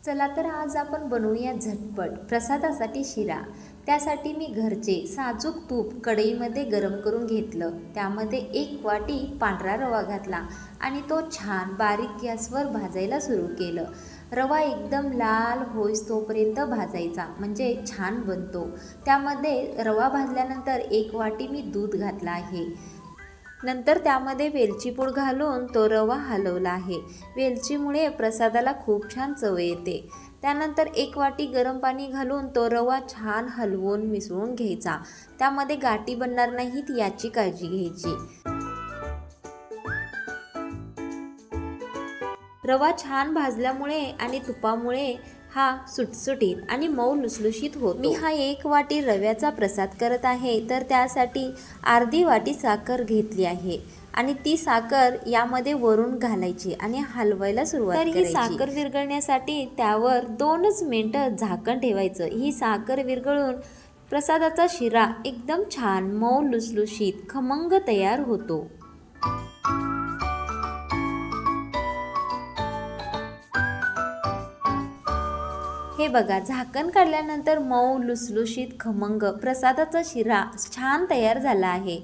चला तर आज आपण बनवूया झटपट प्रसादासाठी शिरा। त्यासाठी मी घरचे साजूक तूप कढईमध्ये गरम करून घेतलं। त्यामध्ये 1 वाटी पांढरा रवा घातला आणि तो छान बारीक गॅसवर भाजायला सुरू केलं। रवा एकदम लाल होईस्तोपर्यंत भाजायचा, म्हणजे छान बनतो। त्यामध्ये रवा भाजल्यानंतर 1 वाटी मी दूध घातला आहे। नंतर त्यामध्ये वेलची पूड घालून तो रवा हलवला आहे। वेलचीमुळे प्रसादाला खूप छान चव येते। त्यानंतर 1 वाटी गरम पाणी घालून तो रवा छान हलवून मिसळून घ्यायचा। त्यामध्ये गाठी बनणार नाहीत याची काळजी घ्यायची। रवा छान भाजल्यामुळे आणि तुपामुळे हा सुटसुटीत आणि मऊ लुसलुशीत होतो। मी हा 1 वाटी रव्याचा प्रसाद करत आहे, तर त्यासाठी अर्धी वाटी साखर घेतली आहे आणि ती साखर यामध्ये वरून घालायची आणि हलवायला सुरुवात करायची। ही साखर विरघळण्यासाठी त्यावर 2च मिनिटं झाकण ठेवायचं। ही साखर विरघळून प्रसादाचा शिरा एकदम छान मऊ लुसलुशीत खमंग तयार होतो। हे बघा, झाकण काढल्यानंतर मऊ लुसलुशीत खमंग प्रसादाचा शिरा छान तयार झाला आहे।